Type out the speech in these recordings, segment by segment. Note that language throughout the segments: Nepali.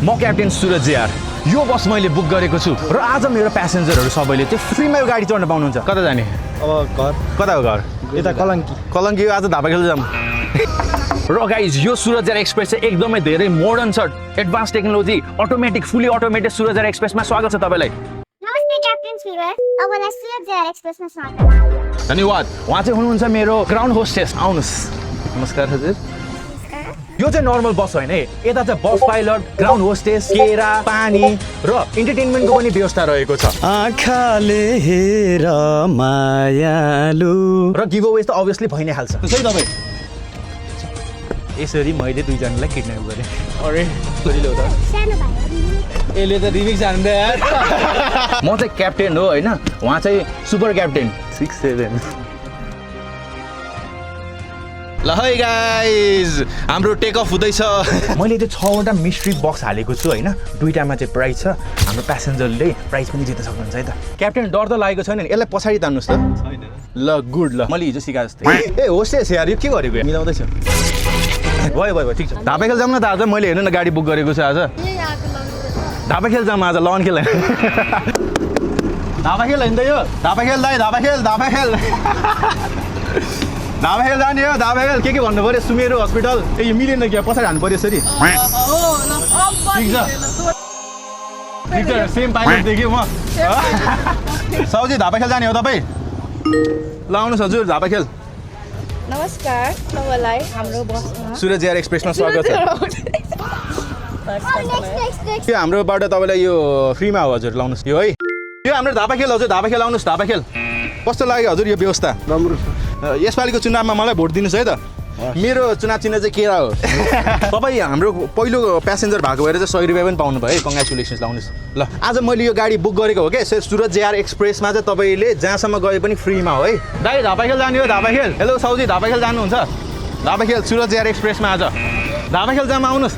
म क्याप्टेन सुरज यार यो बस मैले बुक गरेको छु र आज मेरो प्यासेन्जरहरू सबैले चाहिँ फ्रीमा यो गाडी चढ्न पाउनुहुन्छ कता जाने अब घर कता हो घर यता कलङ्की आज धापा खेल्न जाऊँ र गाइज यो सुरज यार एक्सप्रेस चाहिँ एकदमै धेरै मोडर्न छ एडभान्स टेक्नोलोजी अटोमेटिक फुली अटोमेटेड सुरज यार एक्सप्रेसमा स्वागत छ तपाईँलाई नमस्ते क्याप्टेन सुरज तपाईँलाई सुरज यार एक्सप्रेसमा स्वागत धन्यवाद उहाँ चाहिँ हुनुहुन्छ मेरो ग्राउन्ड होस्टेस आउनुहोस् नमस्कार हजुर यो चाहिँ नर्मल बस होइन है यता चाहिँ बस पाइलट ग्राउन्ड होस्टेस केरा पानी र इन्टरटेनमेन्टको पनि व्यवस्था रहेको छ आँखाले हेर मायालु र गिभ अवे त अभियसली भइ नै हाल्छ त्यसै तपाईँ यसरी मैले दुईजनालाई किडन्याप गरेँ अरे बुझिलो त सानो भाइ यसले त रिमिक्स हान्दै यार म चाहिँ क्याप्टेन हो होइन उहाँ चाहिँ सुपर क्याप्टेन 6-7 ल है गाइज हाम्रो टेक अफ हुँदैछ मैले त्यो 6वटा मिस्ट्री बक्स हालेको छु होइन 2टामा चाहिँ प्राइज छ हाम्रो प्यासेन्जरले प्राइज पनि जित्न सक्नुहुन्छ है त क्याप्टेन डर त लागेको छैन नि यसलाई पछाडि तान्नुहोस् त छैन ल गुड ल मैले हिजो सिकाए जस्तै ए होस्टेस यार यो के गरेको मिलाउँदैछ भयो ठिक छ धापा खेल जाऊँ न त आज मैले हेर्नु न गाडी बुक गरेको छु आज धापा खेल जाऊँ आज लन खेल धापा खेल होइन त यो धापा खेल दाइ धापा खेल धापा खेल जाने हो धापा खेल के भन्नु पऱ्यो सुमेरु हस्पिटल ए यो मिलेन क्या पछाडि हान्नु पऱ्यो यसरी ठिक छ सेम पाइलट देख्यो म साउजी धापा खेल जाने हो तपाईँ ल आउनुहोस् हजुर धापा खेल नमस्कार तपाईँलाई हाम्रो बसमा सुरज एयर एक्सप्रेसमा स्वागत छ यो हाम्रोबाट तपाईँलाई यो फ्रीमा हो हजुर लाउनुहोस् यो है यो हाम्रो धापा खेल हजुर धापा खेल आउनुहोस् धापा खेल कस्तो लाग्यो हजुर यो व्यवस्था राम्रो यसपालिको चुनावमा मलाई भोट दिनुहोस् है त मेरो चुनाव चिन्ह चाहिँ केरा हो तपाईँ हाम्रो पहिलो प्यासेन्जर भएको भएर चाहिँ 100 रुपियाँ पनि पाउनु भयो है कङ्ग्रेचुलेसन्स लाउनुहोस् ल आज मैले यो गाडी बुक गरेको हो क्या सुरज एयर एक्सप्रेसमा चाहिँ तपाईँले जहाँसम्म गए पनि फ्रीमा हो है दाइ धापा खेल जाने हो धापा खेल हेलो साउजी धापा खेल जानुहुन्छ धापा खेल सुरज एयर एक्सप्रेसमा आज धापा खेल जामा आउनुहोस्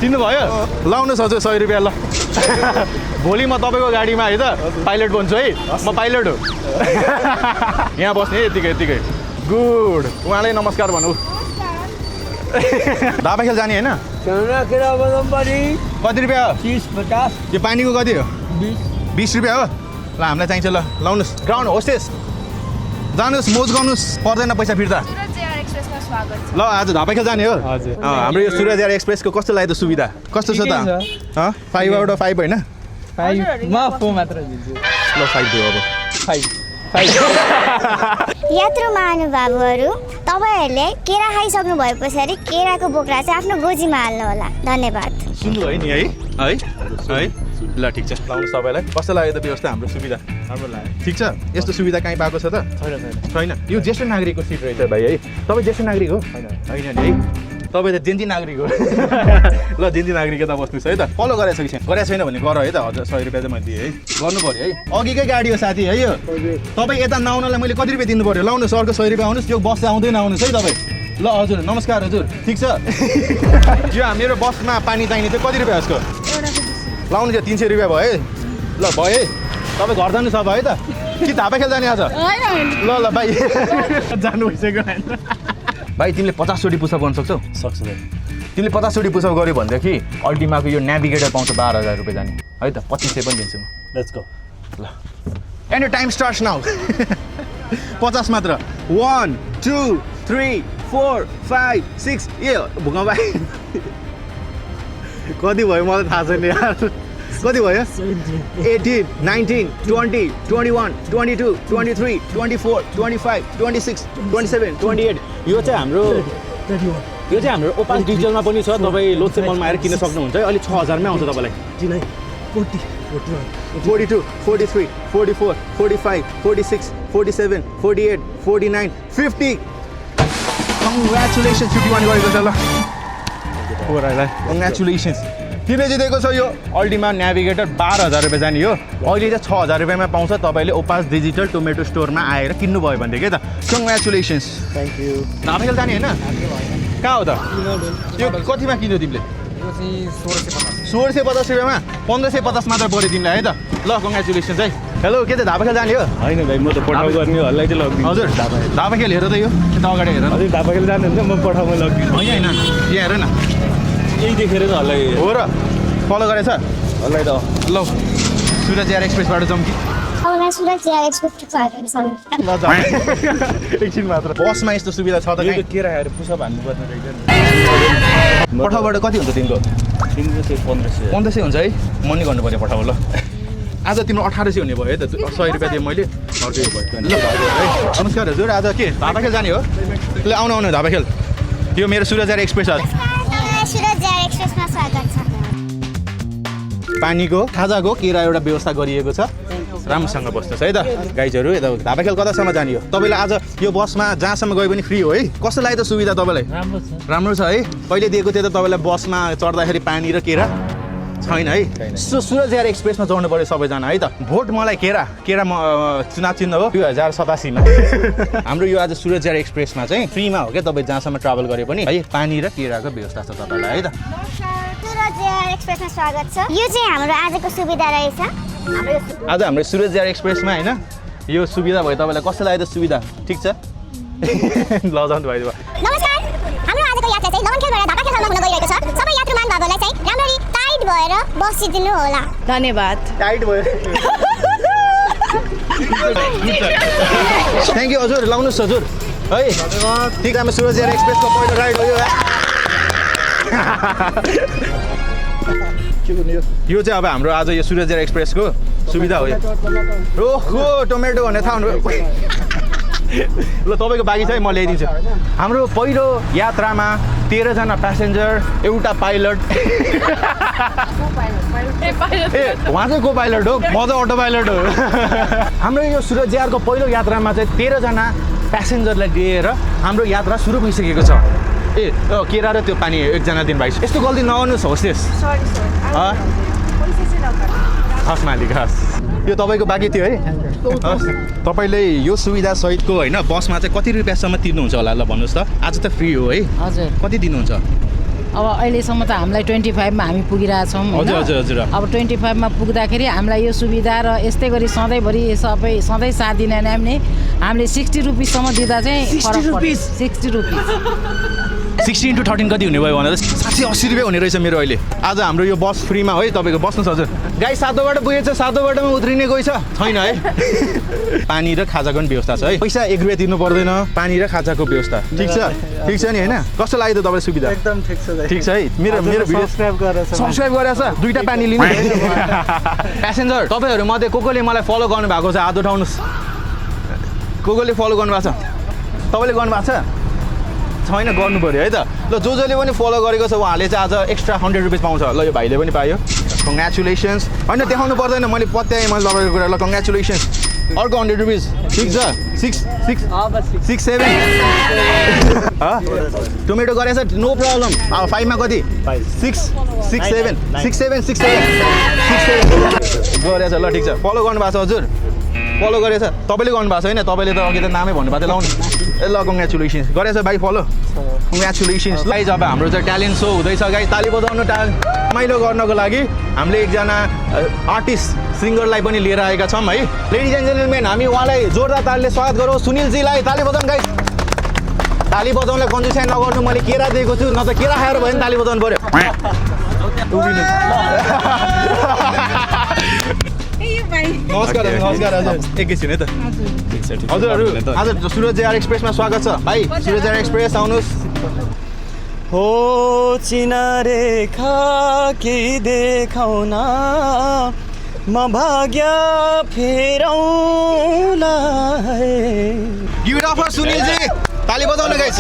चिन्नुभयो लाउनुहोस् हजुर 100 रुपियाँ ल भोलि म तपाईँको गाडीमा है त पाइलट बन्छु है म पाइलट हो यहाँ बस्ने यतिकै गुड उहाँलाई नमस्कार भनौँ धापा खेल जाने होइन कति रुपियाँ हो 30-50 यो पानीको कति हो 20 रुपियाँ हो ल हामीलाई चाहिन्छ ल लाउनुहोस् ग्राउन्ड होस्टेस जानुहोस् मोज गर्नुहोस् पर्दैन पैसा फिर्ता ल आज धापा खेल जाने हो हाम्रो यो सूरज एयर एक्सप्रेसको कस्तो लाग्यो त सुविधा कस्तो छ त 5/5 होइन 5 म 4 मात्र दिन्छु ल 5 दियो अब 5 यात्रु महानुभावहरू तपाईँहरूले केरा खाइसक्नु भए पछाडि केराको बोक्रा चाहिँ आफ्नो गोजीमा हाल्नु होला धन्यवाद सुन्नु है नि है ल ठिक छ लाउनु सबैलाई कस्तो लाग्यो त व्यवस्था हाम्रो सुविधा राम्रो लाग्यो ठिक छ यस्तो सुविधा कहीँ पाएको छ त छैन यो ज्येष्ठ नागरिकको सिट रहेछ भाइ है तपाईँ ज्येष्ठ नागरिक हो होइन नि है तपाईँ त जेन्जी नागरिक हो ल जेन्जी नागरिक यता बस्नुहोस् है त फलो गरेको छ कि गरेको छैन भने गर है त हजुर 100 रुपियाँ चाहिँ मैले दिएँ है गर्नु पऱ्यो है अघिकै गाडी हो साथी है यो तपाईँ यता नआउनलाई मैले कति रुपियाँ दिनु पऱ्यो लाउनुहोस् अर्को 100 रुपियाँ आउनुहोस् यो बस आउँदै नआउनुहोस् है तपाईँ ल हजुर नमस्कार हजुर ठिक छ यो मेरो बसमा पानी चाहिने चाहिँ कति रुपियाँ यसको लाउनु चाहिँ 300 रुपियाँ भयो है ल भयो है तपाईँ घर जानु सब है त कि धापा खेल जाने आज ल भाइ जानु भइसक्यो भाइ तिमीले 50 चोटि पुसअप गर्न सक्छौ सक्छु भाइ तिमीले 50 चोटि पुसअप गर्यो भनेदेखि अल्टिमाको यो नेभिगेटर पाउँछ 12,000 रुपियाँ जाने है त 2500 पनि दिन्छु म लेट्स गो ल एन्ड यो टाइम स्टार्ट्स नाउ 50 मात्र 1 2 3 4 5 6 ए भुगा भाइ कति भयो मलाई थाहा छैन यार कति भयो 18 19 20 21 22 23 24 25 26 27 28 यो चाहिँ हाम्रो ओपास डिजिटलमा पनि छ तपाईँ लोत्से मलमा आएर किन्न सक्नुहुन्छ है अहिले 6000 मै आउँछ तपाईँलाई 42 43 44 45 46 47 48 49 50 कङ्ग्रेचुलेसन्स 51 गरेको छ ल कङ्ग्रेचुलेसन्स तिमीले जितेको छ यो अल्टिमा नेभिगेटर 12,000 रुपियाँ जाने हो अहिले चाहिँ 6,000 रुपियाँमा पाउँछ तपाईँले ओपास डिजिटल टोमेटो स्टोरमा आएर किन्नुभयो भनेदेखि त कङ्ग्रेचुलेसन्स थ्याङ्क यू धापा खेल जाने होइन कहाँ हो त यो कतिमा किन्यो तिमीले 1650 रुपियाँमा 1550 मात्र पऱ्यो तिमीलाई है त ल कङ्ग्रेचुलेसन्स है हेलो के त धापा खेल जाने हो होइन भाइ म त पठाउ गर्ने हल्लाई चाहिँ लग्दिनु हजुर धापा खेल हेर त यो यता अगाडि हेर हजुर धापा खेल जानुहुन्छ म पठाउमा लग्दिनु होइन यहाँ हेर न यही देखेर त हल्लै हो र फलो गरेछ हल्लै त ल सुरज एयर एक्सप्रेसबाट जाउँ कि तपाईँलाई सुरज एयर एक्सप्रेस ल जाउँ एकछिन मात्र बसमा यस्तो सुविधा छ त यो कहीँ त केरा खाएर पुसअप हान्नुपर्ने रहेछ नि पठाउबाट कति हुन्छ तिम्रो तिम्रो चाहिँ 1500 1500 हुन्छ है म नि गर्नु पर्यो पठाउ ल आज तिम्रो 1800 हुने भयो है त 100 रुपियाँ दिएँ मैले अर्को यो भयो ल है नमस्कार हजुर आज के धाबा खेल जाने हो ल आउनु आउनु धाबा खेल यो मेरो सुरज एयर एक्सप्रेस हो सुरज एयर एक्सप्रेसमा स्वागत छ पानीको खाजाको केरा एउटा व्यवस्था गरिएको छ राम्रोसँग बस्नुहोस् है त गाइजहरू यता धाबा खेल कतासम्म जाने हो तपाईँलाई आज यो बसमा जहाँसम्म गए पनि फ्री हो है कस्तो लाग्यो त सुविधा तपाईँलाई राम्रो छ है कहिले दिएको थियो त तपाईँलाई बसमा चढ्दाखेरि पानी र केरा छैन है सुरज एयर एक्सप्रेसमा चढ्नु पर्यो सबैजना है त भोट मलाई केरा चुनाव चिन्ह हो 2087मा हाम्रो यो आज सुरज एयर एक्सप्रेसमा चाहिँ फ्रीमा हो क्या तपाईँ जहाँसम्म ट्राभल गरे पनि है पानी र केराको व्यवस्था छ तपाईँलाई है त सुरज एयर एक्सप्रेसमा स्वागत छ यो चाहिँ हाम्रो आजको सुविधा रहेछ आज हाम्रो सुरज एयर एक्सप्रेसमा होइन यो सुविधा भयो तपाईँलाई कस्तो लाग्यो त सुविधा ठिक छ लजाउनु भयो नमस्कार हाम्रो आजको यात्रा चाहिँ लगनखेलबाट धाबा खेलसम्म हुन गइरहेको छ सबै यात्रुमान बाबुलाई चाहिँ राम्ररी टाइट भएर बसिदिनु होला धन्यवाद टाइट भयो थ्याङ्क यू हजुर लाउनुहोस् हजुर है ठिक हाम्रो सुरज एयर एक्सप्रेसको पहिलो राइड हो यो चाहिँ अब हाम्रो आज यो सुरज एयर एक्सप्रेसको सुविधा हो यो ओहो टोमेटो भन्ने थाहा हुनु ल तपाईँको बाँकी चाहिँ म ल्याइदिन्छु हाम्रो पहिलो यात्रामा 13 जना प्यासेन्जर एउटा पाइलट ए उहाँ चाहिँ को पाइलट हो म चाहिँ अटो पाइलट हो हाम्रो यो सुरज एयरको पहिलो यात्रामा चाहिँ 13 जना प्यासेन्जरलाई लिएर हाम्रो यात्रा सुरु भइसकेको छ ए केरा र त्यो पानी एकजना दिन भाइ यस्तो गल्ती नगर्नुहोस् होस्टेस हस् मालिक हस् यो तपाईँको बाँकी थियो है तपाईँले यो सुविधा सहितको होइन बसमा चाहिँ कति रुपियाँसम्म तिर्नुहुन्छ होला ल भन्नुहोस् त आज त फ्री हो है हजुर कति दिनुहुन्छ अब अहिलेसम्म त हामीलाई 25 मा हामी पुगिरहेछौँ हजुर हजुर हजुर अब 25 मा पुग्दाखेरि हामीलाई यो सुविधा र यस्तै गरी सधैँभरि सबै सधैँ साथ दिन पनि हामीले 60 रुपिससम्म दिँदा चाहिँ 60 रुपिस 60 × 13 कति हुने भयो भने 70-80 रुपियाँ हुने रहेछ मेरो अहिले आज हाम्रो यो बस फ्रीमा है तपाईँको बस्नुहोस् हजुर गाई सातोबाट पुगेछ सातोबाटोमा उत्रिने गइछ छैन है पानी र खाजाको पनि व्यवस्था छ है पैसा 1 रुपियाँ तिर्नु पर्दैन पानी र खाजाको व्यवस्था ठिक छ नि होइन कस्तो लाग्यो त तपाईँलाई सुविधा एकदम ठिक छ है मेरो भिडियो सब्सक्राइब गरेछ दुईटा पानी लिनु प्यासेन्जर तपाईँहरू मध्ये कोले मलाई फलो गर्नु भएको छ हात उठाउनुहोस् कोले फलो गर्नु भएको छ तपाईँले गर्नु भएको छ छैन गर्नु पऱ्यो है त ल जसले पनि फलो गरेको छ उहाँले चाहिँ आज एक्स्ट्रा 100 रुपिस पाउँछ ल यो भाइले पनि पायो कङ्ग्रेचुलेसन्स होइन देखाउनु पर्दैन मैले पत्याएँ मैले तपाईँको कुरा ल कङ्ग्रेचुलेसन्स अर्को 100 रुपिस ठिक छ 6 7 टोमेटो गरेछ नो प्रब्लम अब 5 मा कति 6 7 गरेछ ल ठिक छ फलो गर्नु भएको छ हजुर फलो गरेछ तपाईँले गर्नु भएको छ होइन तपाईँले त अघि त नामै भन्नुभएको थियो लाउनु ए ल कङ्ग्रेचुलेसन्स गरेछ भाइ फलो कङ्ग्रेचुलेसन्स गाइज अब हाम्रो चाहिँ ट्यालेन्ट सो हुँदैछ गाइज ताली बजाउनु रमाइलो गर्नको लागि हामीले एकजना आर्टिस्ट सिङ्गरलाई पनि लिएर आएका छौँ है लेडिज एन्ड जेन्टलमेन हामी उहाँलाई जोरदार तालीले स्वागत गरौँ सुनिलजीलाई ताली बजाउनु गाइज ताली बजाउनलाई कन्जुसाइ नगर्नु मैले केरा दिएको छु न त केरा खाएर भयो भने ताली बजाउनु पऱ्यो नमस्कार हजुर एकैछिन है त हजुरहरू आज सुरज एयर एक्सप्रेसमा स्वागत छ भाइ सुरज एयर एक्सप्रेस आउनुहोस् हो चिनारेखा के देखाउन म भाग्य फेरौँला गिभ इट अप फर सुनिलजी ताली बजाउनु गाइस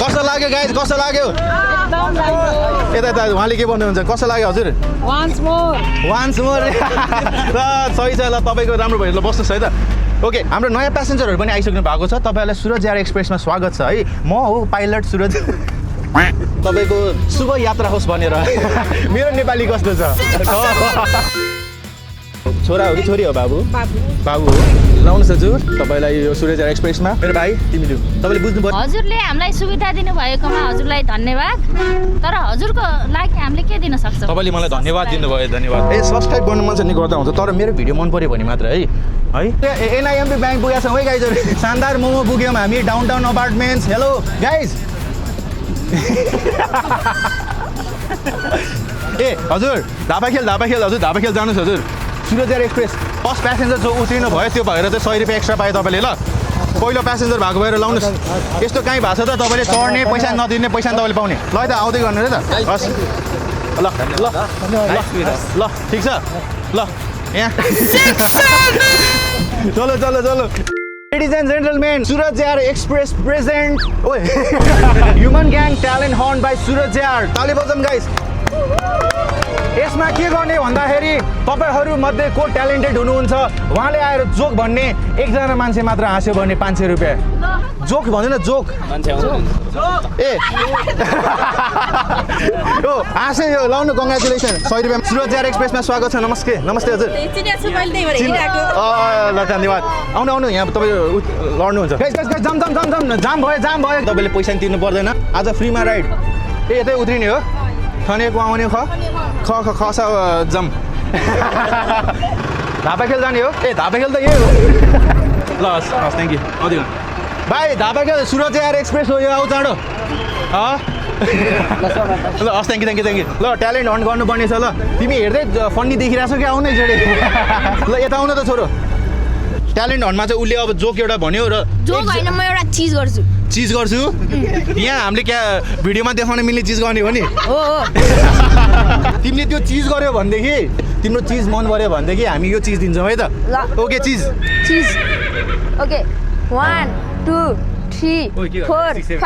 कस्तो लाग्यो गाइस कस्तो लाग्यो यता उहाँले के भन्नुहुन्छ कस्तो लाग्यो हजुर वान्स मोर ल सही छ ल तपाईँको राम्रो भयो ल बस्नुहोस् है त ओके हाम्रो नयाँ प्यासेन्जरहरू पनि आइसक्नु भएको छ तपाईँहरूलाई सुरज एयर एक्सप्रेसमा स्वागत छ है म हो पाइलट सुरज तपाईँको शुभ यात्रा होस् भनेर मेरो नेपाली कस्तो छ छोरा हो कि छोरी हो बाबु बाबु बाबु हो लाउनुहोस् हजुर तपाईँलाई यो सूर्य एयर एक्सप्रेसमा मेरो भाइ तिमी लिऊ तपाईँले बुझ्नु पर्यो हजुरले हामीलाई सुविधा दिनुभएकोमा हजुरलाई धन्यवाद तर हजुरको लागि हामीले के दिन सक्छौँ तपाईँले मलाई धन्यवाद दिनुभयो धन्यवाद ए सब्सक्राइब गर्नु मन छ नि गर्दा हुन्छ तर मेरो भिडियो मन पऱ्यो भने मात्र है एनआइएमबी ब्याङ्क पुगेको छौँ है गाइजहरू शानदार मोमो पुग्यौँ हामी डाउनटाउन अपार्टमेन्ट्स हेलो गाइज ए हजुर धापा खेल हजुर धापा खेल जानुहोस् हजुर Suraj air express first passenger जो उत्रिनु भयो त्यो भएर चाहिँ 100 रुपियाँ एक्स्ट्रा पायो तपाईँले ल पहिलो प्यासेन्जर भएको भएर लाउनुहोस् यस्तो कहीँ भएको छ त तपाईँले चढ्ने पैसा नदिने पैसा तपाईँले पाउने ल है त आउँदै गर्नु है त हस् ल ल ल ठिक छ ल यहाँ चलो चलो चलो Ladies and gentlemen, Suraj Air Express present Human Gang Talent Hunt by Suraj Air. ताली बजाउँ guys. यसमा के गर्ने भन्दाखेरि तपाईहरु मध्ये को ट्यालेन्टेड हुनुहुन्छ उहाँले आएर जोक भन्ने एकजना मान्छे मात्र हाँस्यो भने 500 रुपैयाँ जोक भन्दैन जोक मान्छे आउँछ ए ओ हाँसे यो लाउनु कंग्रेचुलेसन 100 रुपैयाँ सुरज एयर एक्सप्रेसमा स्वागत छ नमस्ते नमस्ते हजुर चिनिया छु मैले त्यही भएर हिँडिराको ल धन्यवाद आउनु आउनु यहाँ तपाईँ लड्नुहुन्छ गाइस गाइस गाइस जाम जाम भयो तपाईले पैसा नि तिर्नु पर्दैन आज फ्रीमा राइड ए यतै उत्रिने हो खनेको आउने खस जम धापा खेल जाने हो ए धापा खेल त यही हो ल हस् थ्याङ्क यू आउँदै भाइ धापा खेल सुरज एयर एक्सप्रेस हो यो आउ चाँडो ल हस् थ्याङ्क यू ल ट्यालेन्ट हन्ट गर्नुपर्ने छ ल तिमी हेर्दै फन्नी देखिरहेछौ कि आउनै जोडे ल यता आउन त छोरो ट्यालेन्ट हन्टमा चाहिँ उसले अब जोक एउटा भन्यो र जोक होइन म एउटा चिज गर्छु यहाँ हामीले क्या भिडियोमा देखाउन मिल्ने चिज गर्ने हो नि हो तिमीले त्यो चिज गर्यो भनेदेखि तिम्रो चिज मन पर्यो भनेदेखि हामी यो चिज दिन्छौँ है त ओके चिज ओके 1 2 3 4 5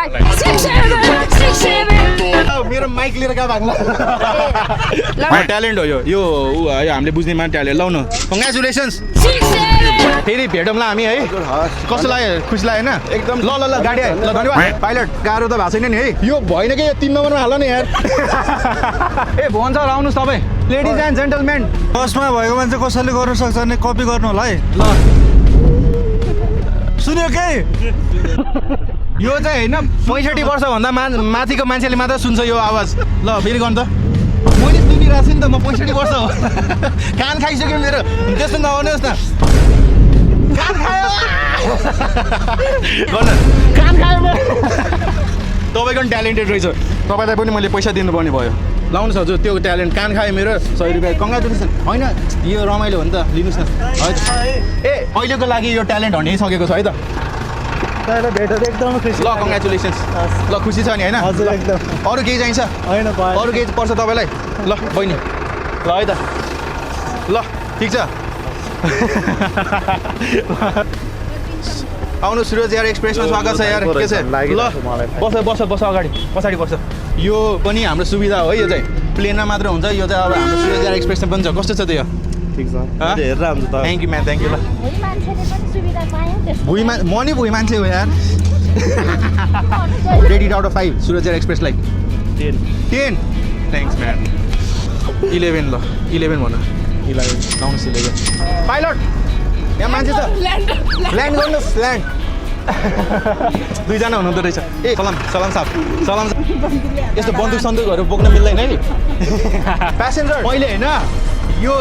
मेरो माइक लिएर कहाँ भाग्ला ट्यालेन्ट हो यो हामीले बुझ्ने मा ट्यालेन्ट लाउन कङ्ग्रेचुलेसन्स फेरि भेटौँला हामी है कस्तो लाग्यो खुसी लाग्यो होइन एकदम ल गाडी आयो ल धन्यवाद पाइलट गाह्रो त भएको छैन नि है यो भएन कि यो 3 नम्बरमा हाल न यार ए भन्छ आउनुहोस् तपाईँ लेडिज एन्ड जेन्टलमेन फर्स्टमा भएको मान्छे कसैले गर्न सक्छ भने कपी गर्नु होला है ल सुन्यो के यो चाहिँ होइन 65 वर्षभन्दा माथिको मान्छेले मात्र सुन्छ यो आवाज ल फेरि गर्नु त मैले सुनिरहेको छु नि त म 65 वर्ष हो कान खाइसक्यो मेरो त्यस्तो नआउनुहोस् न कान खायो गर्नु कान खायो तपाईँको पनि ट्यालेन्टेड रहेछ तपाईँलाई पनि मैले पैसा दिनुपर्ने भयो लाउनुहोस् हजुर त्यो ट्यालेन्ट कान खायो मेरो 100 रुपियाँ कङ्ग्रेचुलेसन होइन यो रमाइलो हो नि त लिनुहोस् न हजुर ए अहिलेको लागि यो ट्यालेन्ट हन्टिसकेको छ है त भेटेर एकदम खुसी ल कङ्ग्रेचुलेसन्स ल खुसी छ नि होइन हजुर एकदम अरू केही चाहिन्छ होइन अरू केही पर्छ तपाईँलाई ल बहिनी ल है त ल ठिक छ आउनु सुरज एयर एक्सप्रेसमा स्वागत छ यार के छ ल बस अगाडि पछाडि बस यो पनि हाम्रो सुविधा हो यो चाहिँ प्लेनमा मात्र हुन्छ यो चाहिँ अब हाम्रो सुरज एयर एक्सप्रेसमा पनि छ कस्तो छ त यो ठिक छ हेरेर हुन्छ त thank you ma'am thank you ल म नि भुइँ मान्छे हो यार ready out of 5 Suraj air एक्सप्रेसलाई 10 थ्याङ्क्स म्याम 11 ल 11 भन 11 लाउनुहोस् 11 पाइलट यहाँ मान्छे छ ल्यान्ड गर्नुहोस् ल्यान्ड दुईजना हुनुहुँदो रहेछ ए सलाम साहब यस्तो बन्दुक सन्दुकहरू बोक्न मिल्दैन है प्यासेन्जर मैले होइन यो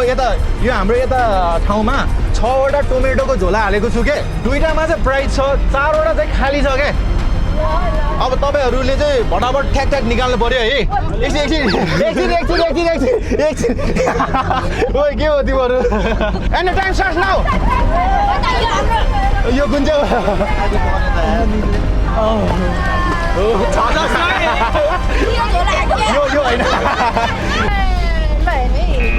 हाम्रो यता ठाउँमा 6वटा टोमेटोको झोला हालेको छु के 2टामा चाहिँ प्राइस छ 4वटा चाहिँ खाली छ के अब तपाईँहरूले चाहिँ भटाभट ठ्याक निकाल्नु पर्यो है एकछिन ओ के हो तिमीहरू एन्ड टाइम स्टार्ट नाउ यो कुन चाहिँ यो होइन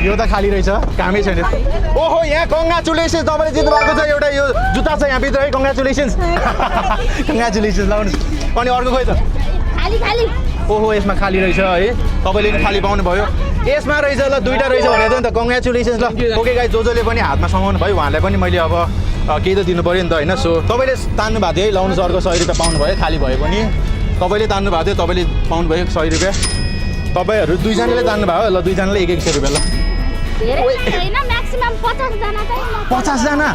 यो त खाली रहेछ कामै छैन ओहो यहाँ कङ्ग्रेचुलेसन्स तपाईँले जित्नु भएको छ एउटा यो जुत्ता छ यहाँ भित्र है कङ्ग्रेचुलेसन्स लाउनुहोस् अनि अर्को खोइ त ओहो यसमा खाली रहेछ है तपाईँले पनि खाली पाउनु भयो यसमा रहेछ ल 2टा रहेछ भने त कङ्ग्रेचुलेसन्स ल ओके गाइस जसले पनि हातमा समाउनु भयो उहाँलाई पनि मैले अब केही त दिनु पऱ्यो नि त होइन सो तपाईँले तान्नु भएको थियो है लाउनुहोस् अर्को 100 रुपियाँ पाउनु भयो खाली भयो पनि तपाईँले तान्नु भएको थियो तपाईँले पाउनु भयो 100 रुपियाँ तपाईँहरू 2जनाले तान्नु भयो ल 2जनाले 100 रुपियाँ ल म्याक्सिमम 50 जना चाहिँ 50 जना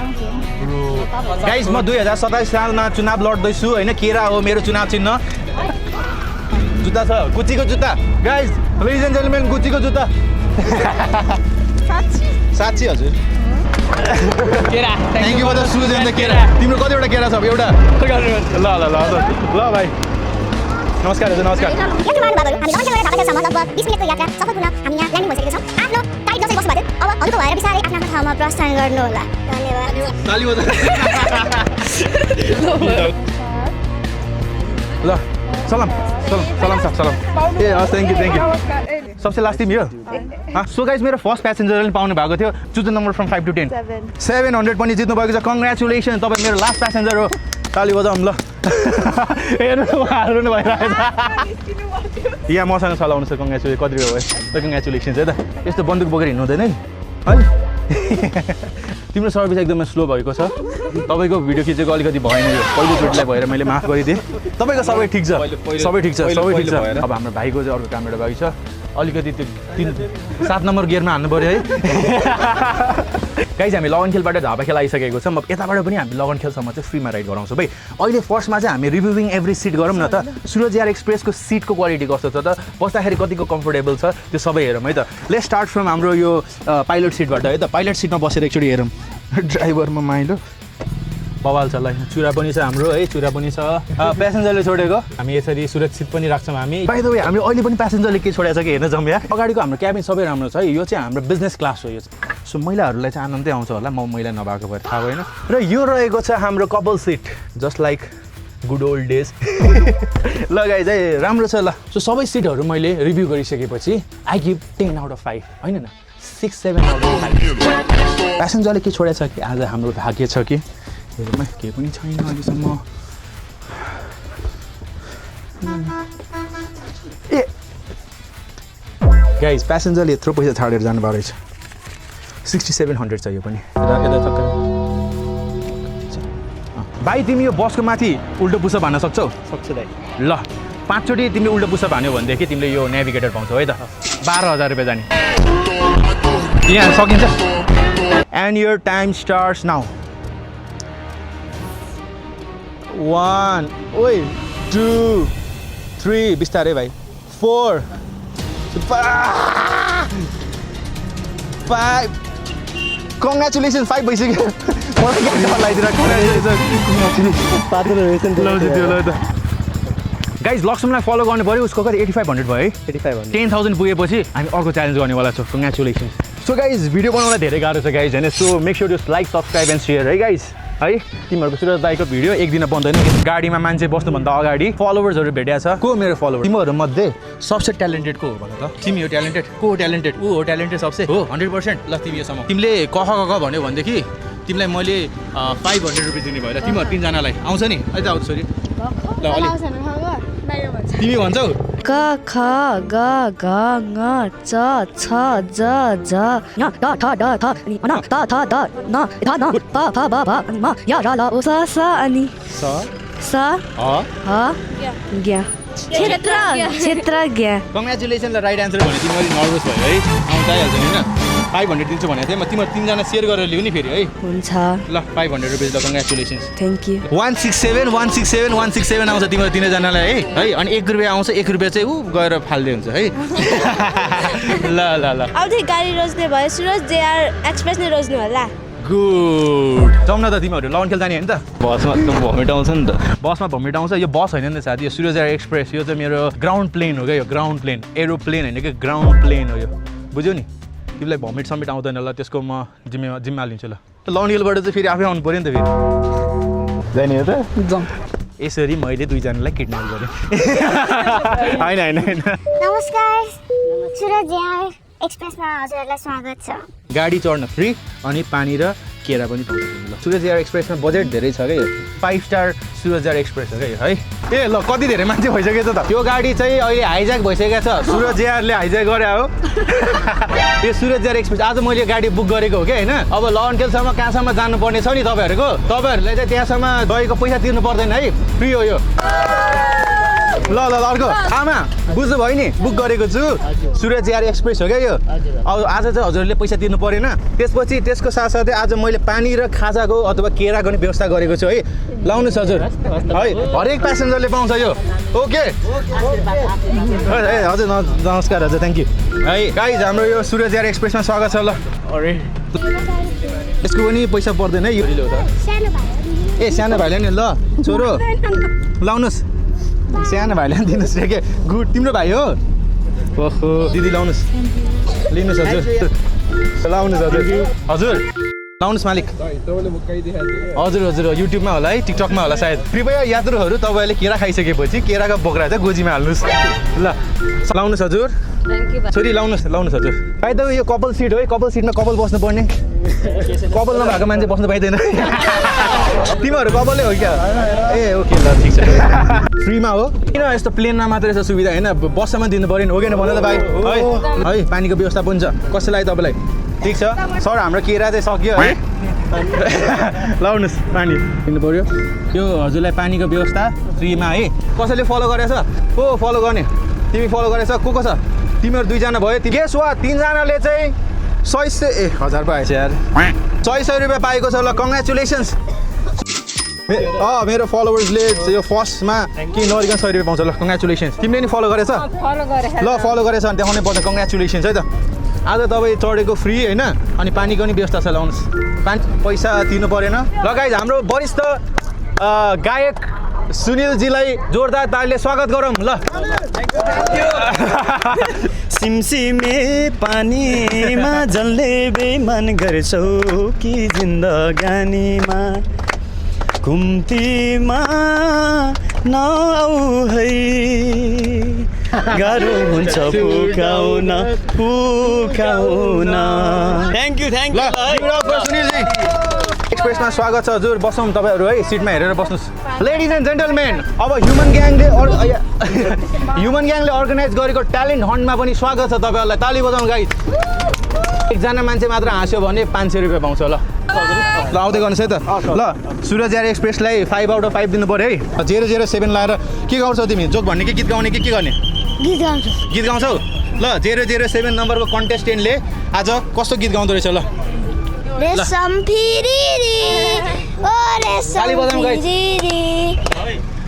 गाइस म 2027 सालमा चुनाव लड्दैछु हैन केरा हो मेरो चुनाव चिन्ह जुत्ता छ गुच्चीको जुत्ता गाइस लेडिज एन्ड जेन्टलमेन गुच्चीको जुत्ता साच्ची हजुर केरा thank you for the shoes and the केरा तिम्रो कतिवटा केरा छ एउटा ल ल ल ल भाइ नमस्कार हजुर नमस्कार यति महानुभावहरू हामी लन्च गरेर ढाकासम्म लगभग 20 मिनेटको यात्रा सफलपूर्ण हामी यहाँ ल्यान्डिङ भइसकेको छौँ आफ्नो टाइट जसरी बस्नु भएको अब हल्को भएर बिस्तारै आफ्नो ठाउँमा प्रस्थान गर्नु होला धन्यवाद ताली बजा ल सलाम सलाम सलाम सलाम ए हस् थ्याङ्क यू सबसे लास्ट टिम यो सो गाइज मेरो फर्स्ट प्यासेन्जरले पाउनु भएको थियो choose the number from 5 to 10 700 पनि जित्नु भएको छ कङ्ग्रेचुलेसन तपाईँ मेरो लास्ट प्यासेन्जर हो ताली बजाउँ ल हेर्नु हाल्नु भइरहेको छ यहाँ मसँग चलाउनु छ कङ्ग्रेचुलेसन कति भयो कङ्ग्रेचुलेसन है त यस्तो बन्दुक बोकेर हिँड्नु हुँदैन है तिम्रो सर्भिस एकदमै स्लो भएको छ तपाईँको भिडियो खिचेको अलिकति भएन यो पहिलोचोटिलाई भएर मैले माफ गरिदिएँ तपाईँको सबै ठिक छ सबै ठिक छ अब हाम्रो भाइको चाहिँ अर्को कामबाट बाँकी छ अलिकति त्यो 7 नम्बर गियरमा हान्नु पऱ्यो है गाइज हामी लगन खेलबाट झापा खेल आइसकेको छौँ अब यताबाट पनि हामी लगन खेलसम्म चाहिँ फ्रीमा राइड गराउँछौँ भाइ अहिले फर्स्टमा चाहिँ हामी रिभ्युविङ एभ्री सिट गरौँ न त सुरज एयर एक्सप्रेसको सिटको क्वालिटी कस्तो छ त बस्दाखेरि कतिको कम्फोर्टेबल छ त्यो सबै हेरौँ है त लेट स्टार्ट फ्रम हाम्रो यो पाइलट सिटबाट है त पाइलट सिटमा बसेर एकचोटि हेरौँ ड्राइभरमा माइलो बवाल छ ल चुरा पनि छ हाम्रो है चुरा पनि छ प्यासेन्जरले छोडेको हामी यसरी सुरक्षित पनि राख्छौँ हामी बाइ द वे हामी अहिले पनि प्यासेन्जरले के छोडेको छ कि हेर्न जाउँ यहाँ अगाडिको हाम्रो क्याबिन सबै राम्रो छ है यो चाहिँ हाम्रो बिजनेस क्लास हो यो सो महिलाहरूलाई चाहिँ आनन्दै आउँछ होला म महिला नभएको भएर थाहा भएन र यो रहेको छ हाम्रो couple seat just like good old days लगाइ चाहिँ राम्रो छ ल सो सबै सिटहरू मैले रिभ्यू गरिसकेपछि आई गिभ 10 out of 5 होइन न 6-7 out of 5 प्यासेन्जरले के छोडेको छ कि आज हाम्रो भाग्य छ कि हेरौँ केही पनि छैन अहिलेसम्म ए गाइज प्यासेन्जरले यत्रो पैसा छाडेर जानुभएको रहेछ 6700 छ यो पनि भाइ तिमी यो बसको माथि उल्टो पुसअप हान्न सक्छौ सक्छु दाइ ल 5 चोटि तिमीले उल्टो पुसअप हान्यो भनेदेखि तिमीले यो नेभिगेटर पाउँछौ है त 12000 रुपियाँ जाने यहाँ सकिन्छ and your time starts now 1 ओइ 2 3 बिस्तारै भाइ 4 5 कङ्ग्रेचुलेसन 5 भइसक्यो गाइज लक्ष्मणलाई फलो गर्नु पऱ्यो उसको कति 8500 भयो है 8500 10,000 पुगेपछि हामी अर्को च्यालेन्ज गर्नेवाला छौँ कङ्ग्रेचुलेसन सो गाइज भिडियो बनाउन धेरै गाह्रो छ गाइज होइन so make sure to like subscribe and share है गाइज है तिमीहरूको सुरज दाइको भिडियो एक दिन बन्दैन गाडीमा मान्छे बस्नुभन्दा अगाडि फलोवर्सहरू भेट्या छ को मेरो फलोवर तिमीहरू मध्ये सबसे ट्यालेन्टेड को हो भन त तिमी हो ट्यालेन्टेड को हो ट्यालेन्टेड ऊ हो ट्यालेन्टेड सबसे हो 100% ल तिमी योसम्म तिमीले कख कख भन्यो भनेदेखि तिमीलाई मैले 500 रुपियाँ दिने भएर तिमीहरू 3 जनालाई आउँछ नि अहिले आउँछ छोरी ल अलि तिमी भन्छौ क ख ग घ ङ च छ ज झ ञ ट ठ ड थ अनि न त थ द न थ न प फ ब भ अनि म य र ल उ स स अनि स ह ज्ञ क्षेत्रज्ञ कङ्ग्रेचुलेसन ल राइट एन्सर भने तिमी अलिक नर्भस भयो है आउँछ आइहाल्छ नि होइन 500 दिन्छु भनेको थिएँ म तिमीहरू 3 जना सेयर गरेर लिऊ नि फेरि है हुन्छ ल 500 रुपियाँ ल कङ्ग्रेचुलेसन थ्याङ्क यू 167 167 167 आउँछ तिम्रो 3 जनालाई है अनि 1 रुपियाँ आउँछ 1 रुपियाँ चाहिँ ऊ गएर फाल्दै हुन्छ है ल ल ल अब चाहिँ गाडी रोज्ने भयो सुरज जेआर एक्सप्रेस नै रोज्नु होला गुड जाउँ न त तिमीहरू लगन खेल जाने होइन त बसमा एकदम भमिट आउँछ नि त बसमा भमिट आउँछ यो बस होइन नि त साथी यो सुरज एयर एक्सप्रेस यो चाहिँ मेरो ग्राउन्ड प्लेन हो क्या यो ग्राउन्ड प्लेन एरोप्लेन होइन कि ग्राउन्ड प्लेन हो यो बुझ्यौ नि तिमीलाई भमिट समिट आउँदैन ल त्यसको म जिम्मा लिन्छु ल लगन खेलबाट चाहिँ फेरि आफै आउनु पऱ्यो नि त फेरि जाने हो त जाउँ यसरी मैले 2 जनालाई किडन्याप गरेँ होइन होइन नमस्कार सुरज एयर एक्सप्रेसमा हजुरहरूलाई स्वागत छ गाडी चढ्न फ्री अनि पानी र केरा पनि पाउँछ ल सुरज एयर एक्सप्रेसमा बजेट धेरै छ क्या यो 5 स्टार सुरज एयर एक्सप्रेस हो क्या यो है ए ल कति धेरै मान्छे भइसकेछ त यो गाडी चाहिँ अहिले हाइज्याक भइसकेको छ सुरज एयरले हाइज्याक गरे हो यो सुरज एयर एक्सप्रेस आज मैले गाडी बुक गरेको हो क्या होइन अब लगन खेलसम्म कहाँसम्म जानुपर्ने छ नि तपाईँहरूले चाहिँ त्यहाँसम्म गएको पैसा तिर्नु पर्दैन है फ्री हो यो ल ल अर्को आमा बुझ्नु भयो नि बुक गरेको छु सूरज एयर एक्सप्रेस हो क्या यो अब आज चाहिँ हजुरहरूले पैसा तिर्नु परेन त्यसपछि त्यसको साथसाथै आज मैले पानी र खाजाको अथवा केराको नि व्यवस्था गरेको छु है लाउनुहोस् हजुर है हरेक प्यासेन्जरले पाउँछ यो ओके हजुर नमस्कार हजुर थ्याङ्क यू है गाइज हाम्रो यो सूरज एयर एक्सप्रेसमा स्वागत छ ल अरे यसको पनि पैसा पर्दैन है यो सानो भाइ ए सानो भाइले नि ल छोरो लाउनुहोस् सानो भाइले पनि दिनुहोस् के गुड तिम्रो भाइ हो ओहो दिदी लाउनुहोस् लिनुहोस् हजुर लाउनुहोस् हजुर हजुर लाउनुहोस् मालिक हजुर हजुर युट्युबमा होला है टिकटकमा होला सायद कृपया यात्रुहरू तपाईँले केरा खाइसकेपछि केराको बोक्रा चाहिँ गोजीमा हाल्नुहोस् ल लाउनुहोस् हजुर छोरी लाउनुहोस् लाउनुहोस् हजुर भाइ त यो कपाल सिट हो है कपाल सिटमा कपाल बस्नु पर्ने कपाल नभएको मान्छे बस्नु पाइँदैन तिमीहरू कपालै हो क्या ए ओके ल ठिक छ फ्रीमा हो किन यस्तो प्लेनमा मात्रै छ सुविधा होइन बसमा दिनु पऱ्यो नि हो कि भन त भाइ है है पानीको व्यवस्था पनि छ कस्तो लाग्यो तपाईँलाई ठिक छ सर हाम्रो केरा चाहिँ सक्यो है लाउनुहोस् पानी दिनु पऱ्यो यो हजुरलाई पानीको व्यवस्था फ्रीमा है कसैले फलो गरेछ को फलो गर्ने तिमी फलो गरेछ को छ तिमीहरू दुईजना भयो गेस वा तिनजनाले चाहिँ 1000 पाएछ यार 600 रुपियाँ पाएको छ ल कङ्ग्रेचुलेसन्स मेरो फलोवर्सले यो फर्स्टमा के नरिकन 100 रुपियाँ पाउँछ ल कङ्ग्रेचुलेसन्स तिमीले नि फलो गरेछ ल फलो गरेछ भने देखाउनै पर्छ कङ्ग्रेचुलेसन्स है त आज तपाईँ चढेको फ्री होइन अनि पानीको नि व्यवस्था छ लाउनुहोस् पैसा तिर्नु परेन ल गाइज हाम्रो वरिष्ठ गायक सुनिलजीलाई जोरदार तालीले स्वागत गरौँ ल सिमसिमे पानीमा जल्ले बेमान गर्छौ कि जिन्दगानीमा घुम्तीमा नआऊ है गाह्रो हुन्छ पुकाउन थ्याङ्क यू सुनिलजी एक्सप्रेसमा स्वागत छ हजुर बसौँ तपाईँहरू है सिटमा हेरेर बस्नुहोस् लेडिज एन्ड जेन्टलमेन अब ह्युमन ग्याङले अर्गनाइज गरेको ट्यालेन्ट हन्टमा पनि स्वागत छ तपाईँहरूलाई ताली बजाउनु गाइज एकजना मान्छे मात्र हाँस्यो भने 500 रुपियाँ पाउँछ ल आउँदै गर्नुहोस् है त ल सूरज एयर एक्सप्रेसलाई 5 आउट अफ 5 दिनु पऱ्यो है 007 लाएर के गाउँछौ तिमी जोक भन्ने कि गीत गाउने कि के गर्ने गीत गाउँछौ ल 007 नम्बरको कन्टेस्टेन्टले आज कस्तो गीत गाउँदो रहेछ ल रेशम फिरिरी ओ रेशम फिरिरी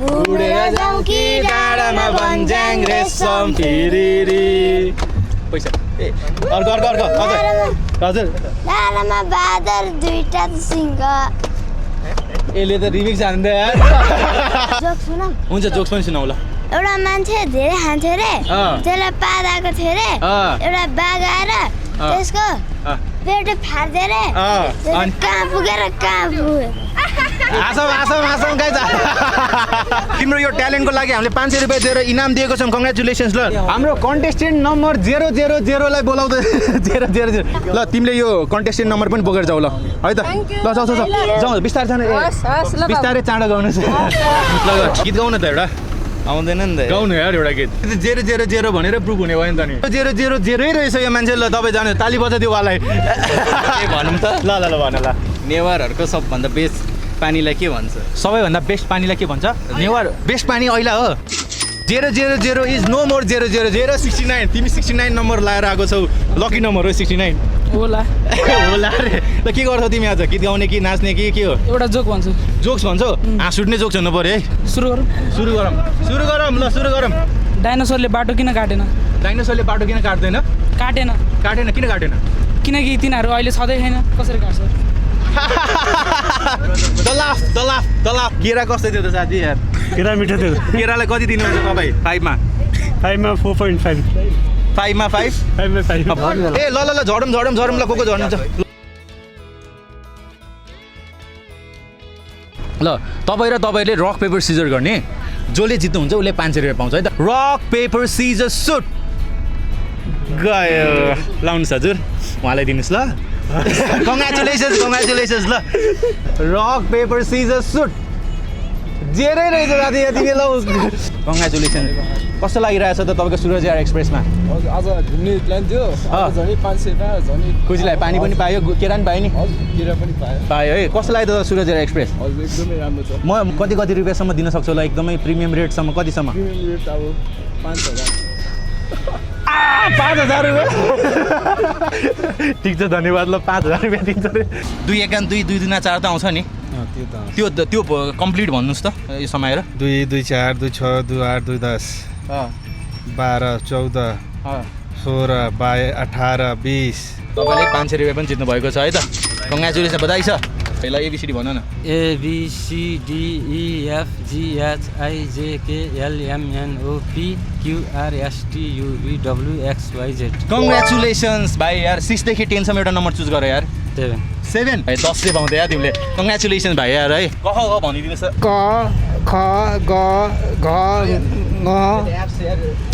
उडेर जाउँ कि डाँडामा भन्ज्याङ रेशम फिरिरी पैसा ए अर्को हजुर डाँडामा बादल दुईटा सिंह यसले त रिमिक्स हान्दै यार जोक सुनाऊ हुन्छ जोक्स पनि सुनाऊ ल एउटा मान्छे धेरै खान्थ्यो रे त्यसलाई पादाको थियो रे एउटा बाघ आएर त्यसको पेट फाट्दै रे कहाँ पुगेर कहाँ पुग्यो तिम्रो यो ट्यालेन्टको लागि हामीले 500 रुपियाँ दिएर इनाम दिएको छौँ कङ्ग्रेचुलेसन्स ल हाम्रो कन्टेस्टेन्ट नम्बर 000 लाई बोलाउँदै 000 ल तिमीले यो कन्टेस्टेन्ट नम्बर पनि बोकेर जाऊ ल है त ल जाऊ बिस्तारै जानु बिस्तारै चाँडो गाउनुहोस् ल गीत गाउनु त एउटा आउँदैन नि त गाउनु यार एउटा गीत 000 भनेर प्रुभ हुने भयो नि त नि 000 रहेछ यो मान्छे ल तपाईँ जानु ताली बजाइदियो उहाँलाई भनौँ त ल भन ल नेवारहरूको सबभन्दा बेस्ट पानीलाई के भन्छ सबैभन्दा बेस्ट पानीलाई के भन्छ नेवार बेस्ट पानी ऐला हो 000 इज नो मोर 000 तिमी 69 नम्बर लाएर आएको छौ लकी नम्बर हो 69 होला होला रे ल के गर्छौ तिमी आज गीत गाउने कि नाच्ने कि के हो एउटा जोक भन्छु जोक्स भन्छौ हाँस उठ्ने जोक्स हुनु पर्यो है सुरु गरौँ सुरु गरौँ डाइनोसरले बाटो किन काटेन डाइनोसरले बाटो किन काट्दैन काटेन किन काटेन किनकि तिनीहरू अहिले सधैँ छैन कसरी काट्छ द लाफ केरा कस्तो थियो त साथी यार केरा मिठो थियो केरालाई कति दिनुहुन्छ तपाईँ 5 मा 4.5 5 मा 5 ए ल झरौँ ल को झर्नुहुन्छ ल तपाईँ र तपाईँले रक पेपर सिजर गर्ने जसले जित्नुहुन्छ उसले 500 रुपियाँ पाउँछ है त रक पेपर सिजर सुट गयो लाउनुहोस् हजुर उहाँलाई दिनुहोस् ल कङ्ग्रेचुलेसन्स ल रक पेपर सिजर सुट जेरै रहेछ साथी यतिले ल कङ्ग्रेचुलेसन कस्तो लागिरहेछ त तपाईँको सुरज एयर एक्सप्रेसमा आज घुम्ने प्लान थियो झन् 500 पायो झन् खुसीलाई पानी पनि पायो केरा पनि पायो नि केरा पनि पायो है कस्तो लाग्यो त सुरज एयर एक्सप्रेस हजुर एकदमै राम्रो छ म कति रुपियाँसम्म दिन सक्छु होला एकदमै प्रिमियम रेटसम्म कतिसम्म प्रिमियम रेट अब 5000 5,000 रुपियाँ ठिक छ धन्यवाद ल 5,000 रुपियाँ दिन्छ अरे 2 एकान 2 2 दुना 4 त आउँछ नि त्यो कम्प्लिट भन्नुहोस् त यो समाएर 2 2 4 2 6 2 8 2 10 12 14 16 22 18 20 तपाईँले 500 रुपियाँ पनि जित्नु भएको छ है त कङ्ग्रेचुलेसन बधाई छ पहिला एबिसिडी भन न ABCDEFGHIJKLMNOPQRSTUVWXYZ कङ्ग्रेचुलेसन्स भाइ यार 6 देखि 10 सम्म एउटा नम्बर चुज गर यार 7 है 10 से पाउँदै यार तिमीले कङ्ग्रेचुलेसन्स भाइ यार है क भनिदिनुहोस् क ख ग घ ङ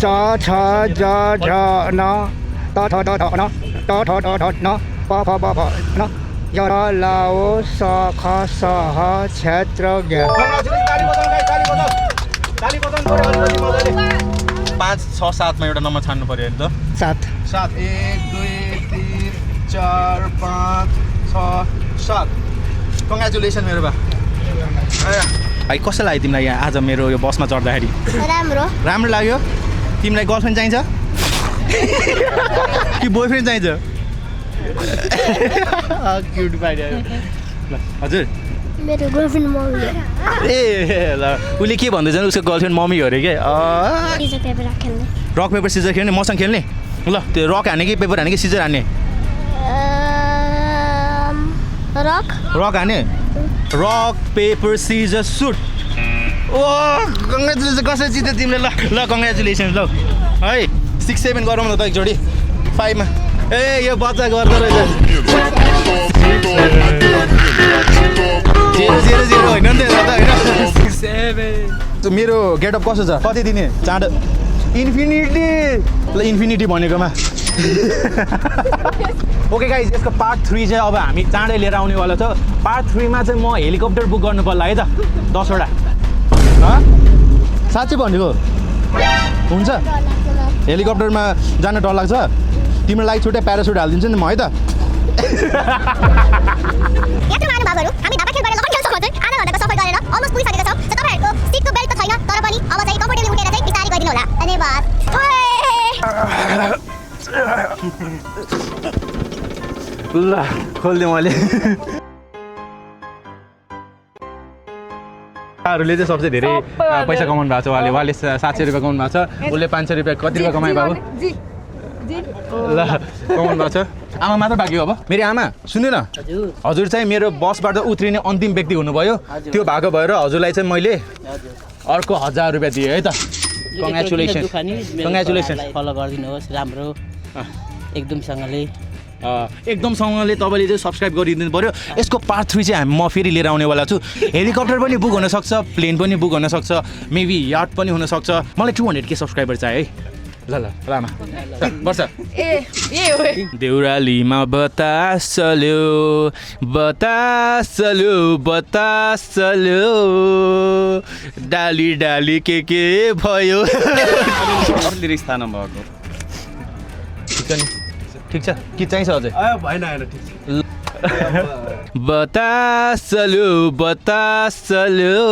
च छ ज झ न त थ द ध न त थ द ध न प फ ब भ न य र ल ओ स ख स ह क्षेत्र ज्ञ 5 6 7 मा एउटा नम्बर छान्नु पर्यो नि त 7 7 1 2 3 4 5 6 7 कङ्ग्रेचुलेसन मेरो बा भाइ कस्तो लाग्यो तिमीलाई यहाँ आज मेरो यो बसमा चढ्दाखेरि राम्रो लाग्यो तिमीलाई गर्लफ्रेन्ड चाहिन्छ कि बोयफ्रेन्ड चाहिन्छ क्युट पाइदियो हजुर मेरो गर्लफ्रेन्ड मम्मी ए ल उसले के भन्दैछ उसको गर्लफ्रेन्ड मम्मी हो अरे के रक पेपर सिजर खेल्ने मसँग खेल्ने ल त्यो रक हाने कि पेपर हाने कि सिजर हाने रक हाने रक पेपर सिजर सुट ओ कङ्ग्रेचुलेसन कसरी जित्यो तिमीले ल ल कङ्ग्रेचुलेसन ल है 6 7 गरौँ न त एकचोटि 5 मा ए यो बच्चा गर्दो रहेछ 0 0 0 होइन नि त होइन 7 मेरो गेटअप कस्तो छ कति दिने चाँड इन्फिनिटी ल इन्फिनिटी भनेकोमा ओके गाइज यसको पार्ट 3 चाहिँ अब हामी चाँडै लिएर आउनेवाला छ पार्ट 3 मा चाहिँ म हेलिकप्टर बुक गर्नु पर्ला है त 10 वटा साँच्चै भनेको हुन्छ हेलिकप्टरमा जान डर लाग्छ तिम्रो लागि छुट्टै प्यारासुट हालिदिन्छु नि म है त हामी धापा खेल गरेर लखन खेल सक्छौँ आधा घण्टाको सफर गरेर अलमोस्ट पुगिसकेका छौँ तपाईँहरूको सिटको बेल्ट त छैन तर पनि अब चाहिँ कम्फर्टेबली उठेर चाहिँ बिस्तारै गइदिनु होला धन्यवाद ल खोल्दिएँ मैले हरूले चाहिँ सबसे धेरै पैसा कमाउनु भएको छ उहाँले 700 रुपियाँ कमाउनु भएको छ उसले 500 रुपियाँ कति रुपियाँ कमायो बाबु ल कमाउनु भएको छ आमा मात्र बाँकी हो अब मेरो आमा सुन्नु न हजुर चाहिँ मेरो बसबाट उत्रिने अन्तिम व्यक्ति हुनुभयो त्यो भएको भएर हजुरलाई चाहिँ मैले अर्को 1000 रुपियाँ दिएँ है त कङ्ग्रेचुलेसन फलो गरिदिनुहोस् राम्रो एकदमसँगले एकदमसँगले तपाईँले चाहिँ सब्सक्राइब गरिदिनु पऱ्यो यसको पार्ट 3 चाहिँ म फेरि लिएर आउनेवाला छु हेलिकप्टर पनि बुक हुनसक्छ प्लेन पनि बुक हुनसक्छ मेबी याट पनि हुनसक्छ मलाई 200K सब्सक्राइबर चाहियो है ल रामा वर्ष देउरालीमा बतास चल्यो डाली डाली के भयो लिरिक्स थाहा नभएको ठिक छ नि ठिक छ के चाहिन्छ अझै भएन ठिक बतास चल्यो